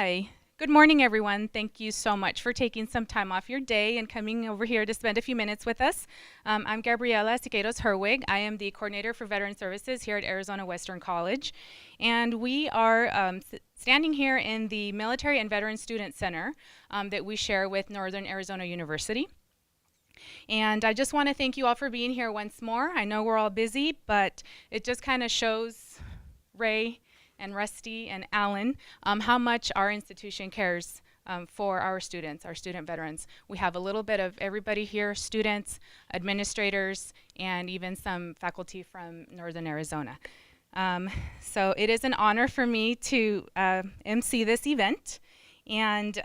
Hi. Good morning, everyone. Thank you so much for taking some time off your day and coming over here to spend a few minutes with us. I'm Gabriela Siqueiros Herwig. I am the coordinator for Veteran Services here at Arizona Western College. And we are standing here in the Military and Veteran Student Center that we share with Northern Arizona University. And I just want to thank you all for being here once more. I know we're all busy, but it just kind of shows Ray and Rusty and Alan how much our institution cares for our students, our student veterans. We have a little bit of everybody here, students, administrators, and even some faculty from Northern Arizona. So it is an honor for me to MC this event. And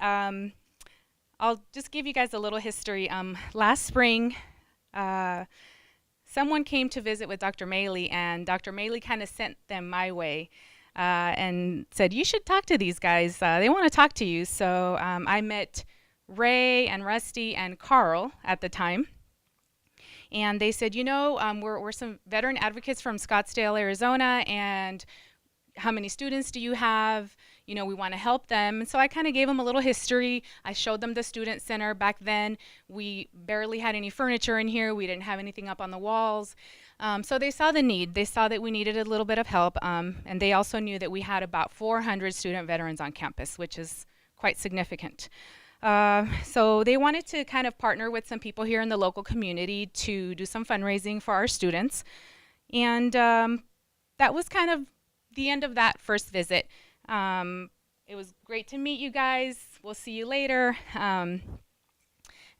I'll just give you guys a little history. Last spring, someone came to visit with Dr. Maley, and Dr. Maley kind of sent them my way and said, you should talk to these guys. They want to talk to you. So I met Ray and Rusty and Carl at the time. And they said, you know, we're some veteran advocates from Scottsdale, Arizona, and how many students do you have? You know, we want to help them. And so I kind of gave them a little history. I showed them the student center. Back then, we barely had any furniture in here. We didn't have anything up on the walls. So they saw the need. They saw that we needed a little bit of help. And they also knew that we had about 400 student veterans on campus, which is quite significant. So they wanted to kind of partner with some people here in the local community to do some fundraising for our students. And that was kind of the end of that first visit. It was great to meet you guys. We'll see you later. And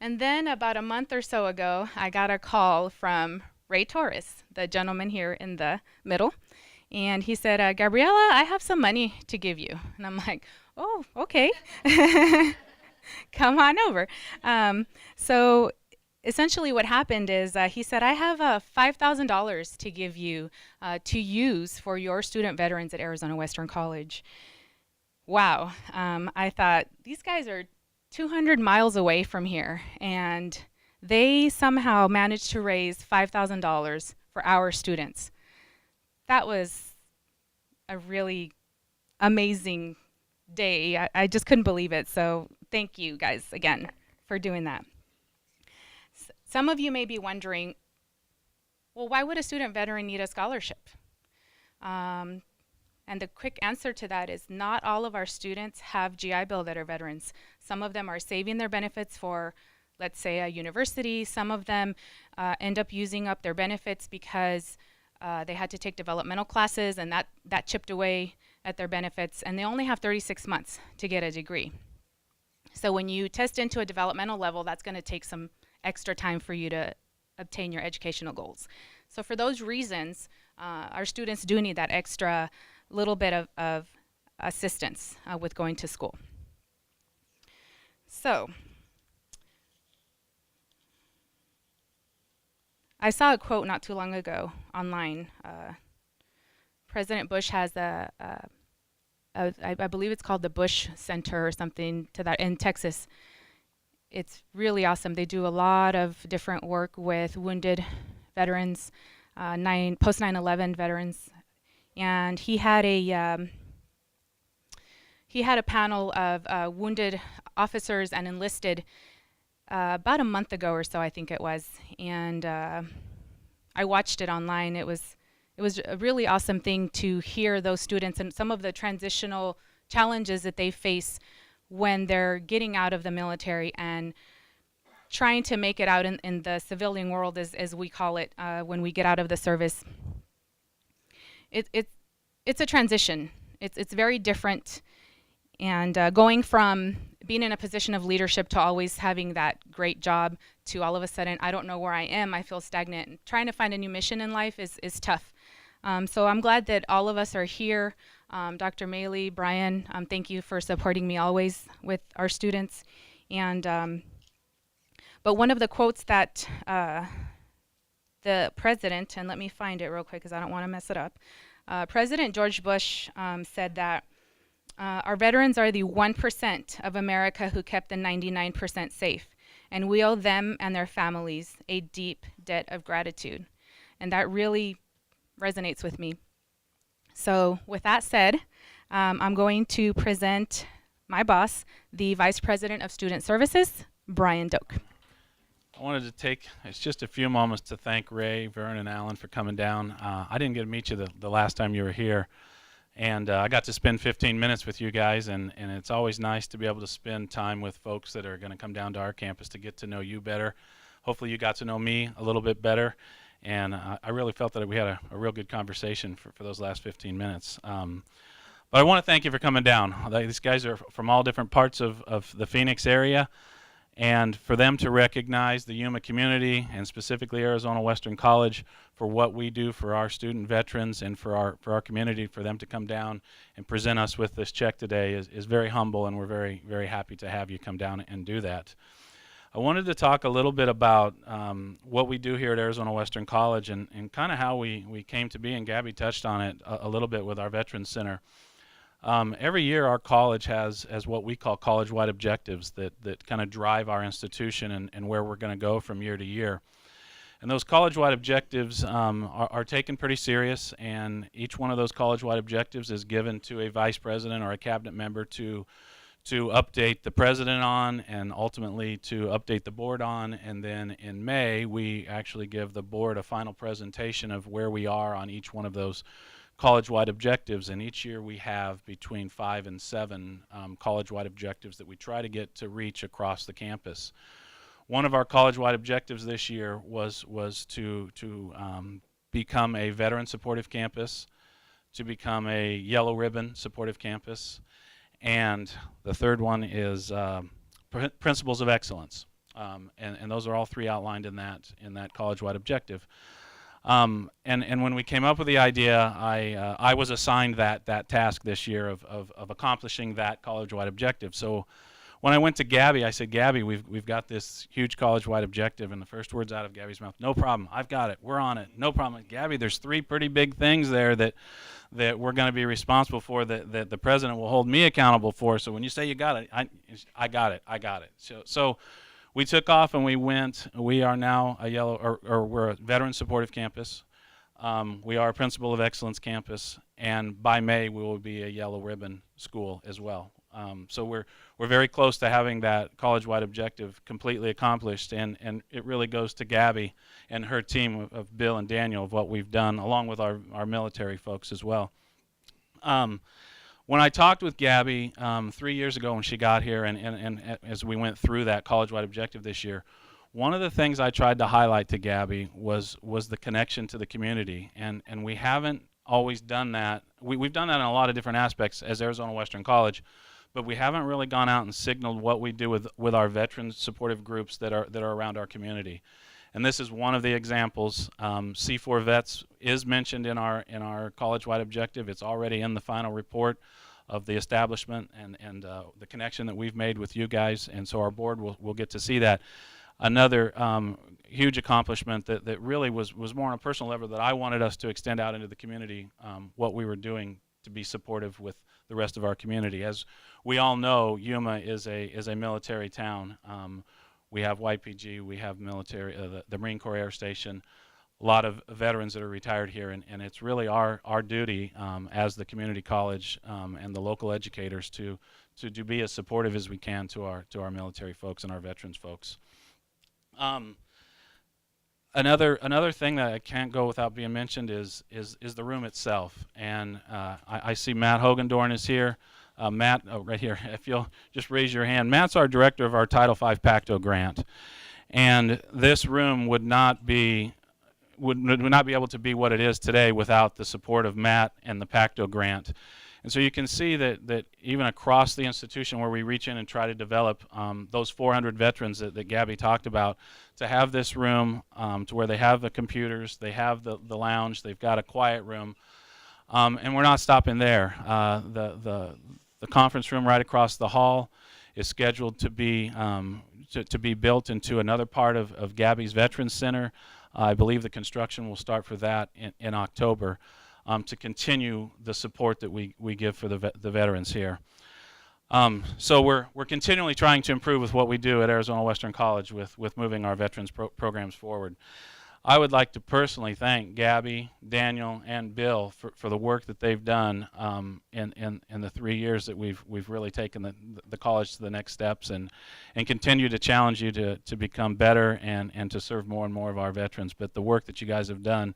then about a month or so ago, I got a call from Ray Torres, the gentleman here in the middle. And he said, Gabriela, I have some money to give you. And I'm like, oh, okay. Come on over. So essentially what happened is he said, I have $5,000 to give you to use for your student veterans at Arizona Western College. Wow. I thought, these guys are 200 miles away from here, and they somehow managed to raise $5,000 for our students. That was a really amazing day. I just couldn't believe it. So thank you guys again for doing that. Some of you may be wondering, well, why would a student veteran need a scholarship? And the quick answer to that is not all of our students have GI Bill that are veterans. Some of them are saving their benefits for, let's say, a university. Some of them end up using up their benefits because they had to take developmental classes, and that chipped away at their benefits, and they only have 36 months to get a degree. So when you test into a developmental level, that's going to take some extra time for you to obtain your educational goals. So for those reasons, our students do need that extra little bit of assistance with going to school. So I saw a quote not too long ago online. President Bush has I believe it's called the Bush Center or something to that in Texas. It's really awesome. They do a lot of different work with wounded veterans, post 9/11 veterans, and he had a panel of wounded officers and enlisted about a month ago or so, I think it was, and I watched it online. It was a really awesome thing to hear those students and some of the transitional challenges that they face when they're getting out of the military and trying to make it out in the civilian world, as we call it, when we get out of the service. It's a transition. It's very different, and going from being in a position of leadership to always having that great job to all of a sudden, I don't know where I am, I feel stagnant. And trying to find a new mission in life is tough. So I'm glad that all of us are here. Dr. Maley, Brian, thank you for supporting me always with our students. And but one of the quotes that the president, and let me find it real quick because I don't want to mess it up. President George Bush said that our veterans are the 1% of America who kept the 99% safe, and we owe them and their families a deep debt of gratitude. And that really resonates with me. So with that said, I'm going to present my boss, the Vice President of Student Services, Brian Doak. I wanted to take just a few moments to thank Ray, Vern, and Alan for coming down. I didn't get to meet you the last time you were here, and I got to spend 15 minutes with you guys, and it's always nice to be able to spend time with folks that are going to come down to our campus to get to know you better. Hopefully you got to know me a little bit better, and I really felt that we had a real good conversation for those last 15 minutes. But I want to thank you for coming down. These guys are from all different parts of the Phoenix area, and for them to recognize the Yuma community and specifically Arizona Western College for what we do for our student veterans and for our community, for them to come down and present us with this check today is very humble, and we're very, very happy to have you come down and do that. I wanted to talk a little bit about what we do here at Arizona Western College and kind of how we came to be, and Gabby touched on it a little bit with our Veterans Center. Every year our college has what we call college-wide objectives that kind of drive our institution and where we're going to go from year to year. And those college-wide objectives are taken pretty serious, and each one of those college-wide objectives is given to a vice president or a cabinet member to update the president on, and ultimately to update the board on. And then in May we actually give the board a final presentation of where we are on each one of those college-wide objectives, and each year we have between 5 and 7 college-wide objectives that we try to get to reach across the campus. One of our college-wide objectives this year was to become a veteran supportive campus, to become a yellow ribbon supportive campus, and the third one is principles of excellence, and those are all three outlined in that college-wide objective. And when we came up with the idea, I was assigned that task this year of accomplishing that college-wide objective. So when I went to Gabby, I said, Gabby, we've got this huge college-wide objective, and the first words out of Gabby's mouth, no problem, I've got it, we're on it, no problem. Gabby, there's 3 pretty big things there that we're going to be responsible for, that the president will hold me accountable for. So when you say you got it, I got it. So we took off and we went. We are now a yellow, or we're a veteran supportive campus. We are a principle of excellence campus, and by May we will be a yellow ribbon school as well. So we're very close to having that college-wide objective completely accomplished, and it really goes to Gabby and her team of Bill and Daniel of what we've done, along with our military folks as well. When I talked with Gabby 3 years ago when she got here, and as we went through that college-wide objective this year, one of the things I tried to highlight to Gabby was the connection to the community, and we haven't always done that. We've done that in a lot of different aspects as Arizona Western College, but we haven't really gone out and signaled what we do with our veteran supportive groups that are around our community. And this is one of the examples. S.E.E.4Vets is mentioned in our college-wide objective. It's already in the final report of the establishment and the connection that we've made with you guys, and so our board will get to see that. Another huge accomplishment that really was more on a personal level that I wanted us to extend out into the community, what we were doing to be supportive with the rest of our community. As we all know, Yuma is a military town. We have YPG, we have military, the Marine Corps Air Station, a lot of veterans that are retired here, and it's really our duty as the community college and the local educators to be as supportive as we can to our military folks and our veterans folks. Another thing that I can't go without being mentioned is the room itself, and I see Matt Hogendorn is here. Matt, right here, if you'll just raise your hand. Matt's our director of our Title V Pacto grant, and this room would not be able to be what it is today without the support of Matt and the Pacto grant. And so you can see that even across the institution where we reach in and try to develop those 400 veterans that Gabby talked about, to have this room to where they have the computers, they have the lounge, they've got a quiet room, and we're not stopping there. The conference room right across the hall is scheduled to be built into another part of Gabby's Veterans Center. I believe the construction will start for that in October, to continue the support that we give for the veterans here. So we're continually trying to improve with what we do at Arizona Western College with moving our veterans programs forward. I would like to personally thank Gabby, Daniel, and Bill for the work that they've done in the 3 years that we've really taken the college to the next steps, and continue to challenge you to become better and to serve more and more of our veterans. But the work that you guys have done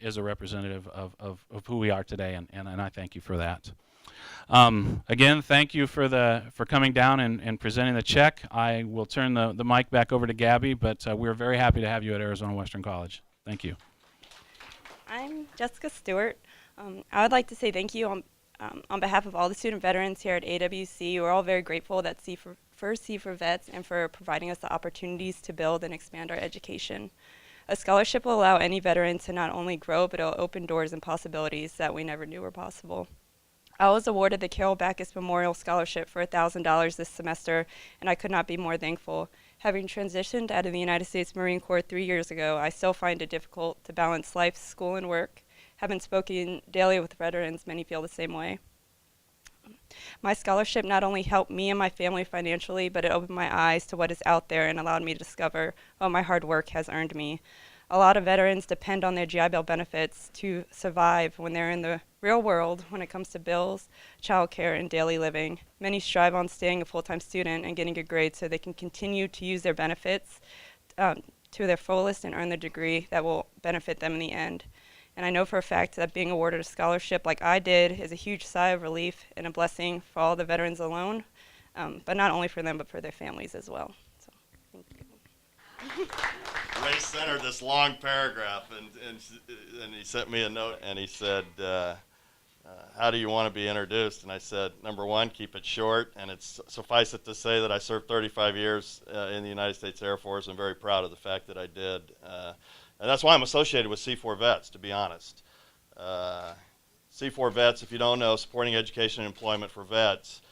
is a representative of who we are today, and I thank you for that. Again, thank you for coming down and presenting the check. I will turn the mic back over to Gabby, but we're very happy to have you at Arizona Western College. Thank you. I'm Jessica Stewart. I would like to say thank you on behalf of all the student veterans here at AWC. We're all very grateful that for S.E.E.4Vets and for providing us the opportunities to build and expand our education. A scholarship will allow any veteran to not only grow, but it will open doors and possibilities that we never knew were possible. I was awarded the Carol Backus Memorial Scholarship for $1,000 this semester, and I could not be more thankful. Having transitioned out of the United States Marine Corps 3 years ago, I still find it difficult to balance life, school, and work. Having spoken daily with veterans, many feel the same way. My scholarship not only helped me and my family financially, but it opened my eyes to what is out there and allowed me to discover what my hard work has earned me. A lot of veterans depend on their GI Bill benefits to survive when they're in the real world when it comes to bills, childcare, and daily living. Many strive on staying a full-time student and getting a grade so they can continue to use their benefits to their fullest and earn the degree that will benefit them in the end. And I know for a fact that being awarded a scholarship like I did is a huge sigh of relief and a blessing for all the veterans alone, but not only for them, but for their families as well. So, thank you. Ray centered this long paragraph, and he sent me a note, and he said, how do you want to be introduced? And I said, number one, keep it short, and it's suffice it to say that I served 35 years in the United States Air Force. I'm very proud of the fact that I did. And that's why I'm associated with S.E.E.4Vets, to be honest. S.E.E.4Vets, if you don't know, supporting education and employment for vets,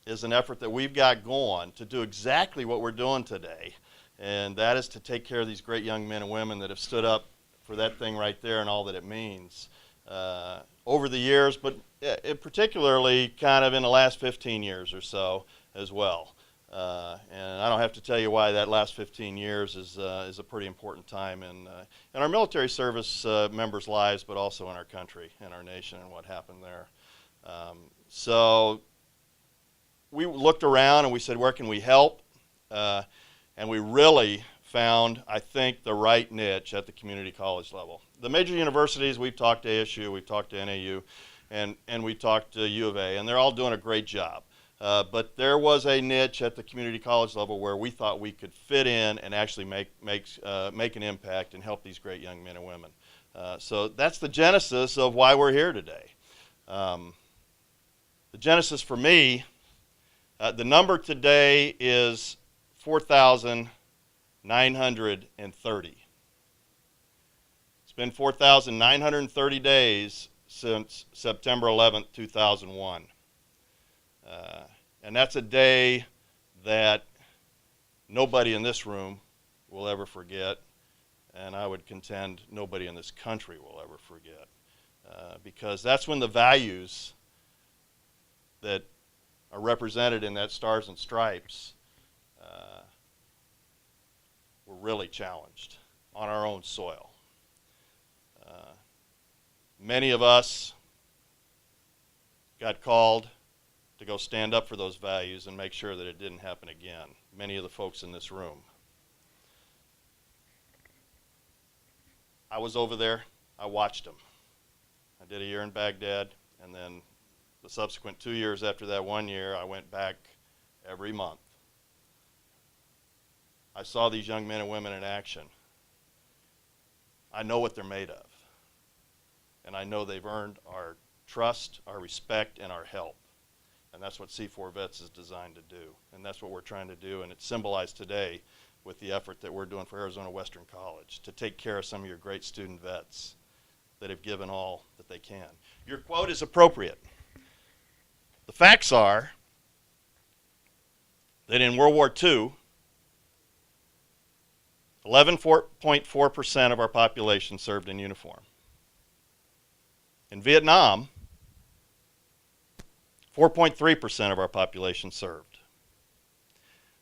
is an effort that we've got going to do exactly what we're doing today. And that is to take care of these great young men and women that have stood up for that thing right there and all that it means over the years, but particularly kind of in the last 15 years or so as well. And I don't have to tell you why that last 15 years is a pretty important time in our military service members' lives, but also in our country and our nation and what happened there. So we looked around and we said, where can we help? And we really found, I think, the right niche at the community college level. The major universities, we've talked to ASU, we've talked to NAU, and we talked to U of A, and they're all doing a great job. But there was a niche at the community college level where we thought we could fit in and actually make an impact and help these great young men and women. So that's the genesis of why we're here today. The genesis for me, the number today is 4,930. It's been 4,930 days since September 11th, 2001. And that's a day that nobody in this room will ever forget, and I would contend nobody in this country will ever forget, because that's when the values that are represented in that Stars and Stripes were really challenged on our own soil. Many of us got called to go stand up for those values and make sure that it didn't happen again. Many of the folks in this room. I was over there. I watched them. I did a year in Baghdad, and then the subsequent 2 years after that 1 year, I went back every month. I saw these young men and women in action. I know what they're made of. And I know they've earned our trust, our respect, and our help. And that's what S.E.E.4Vets is designed to do. And that's what we're trying to do. And it's symbolized today with the effort that we're doing for Arizona Western College to take care of some of your great student vets that have given all that they can. Your quote is appropriate. The facts are that in World War II, 11.4% of our population served in uniform. In Vietnam, 4.3% of our population served.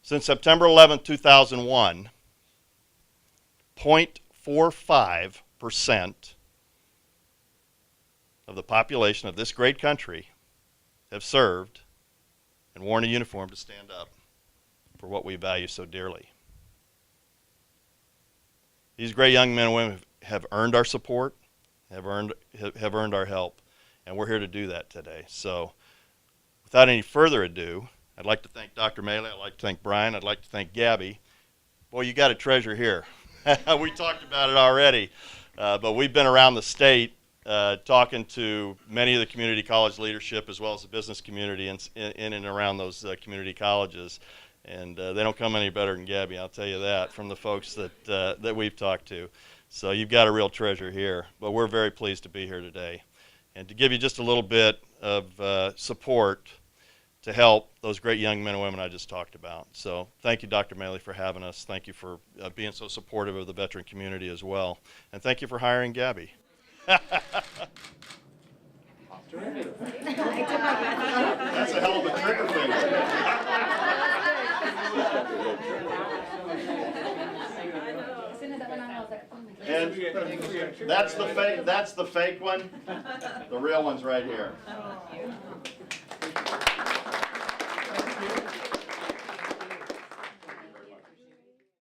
Since September 11, 2001, 0.45% of the population of this great country have served and worn a uniform to stand up for what we value so dearly. These great young men and women have earned our support, have earned our help, and we're here to do that today. So without any further ado, I'd like to thank Dr. Maley, I'd like to thank Brian, I'd like to thank Gabby. Boy, you got a treasure here. We talked about it already, but we've been around the state talking to many of the community college leadership as well as the business community in and around those community colleges. And they don't come any better than Gabby, I'll tell you that, from the folks that we've talked to. So you've got a real treasure here. But we're very pleased to be here today. And to give you just a little bit of support to help those great young men and women I just talked about. So thank you, Dr. Maley, for having us. Thank you for being so supportive of the veteran community as well. And thank you for hiring Gabby. That's a hell of a trigger finger. And that's the fake one. The real one's right here.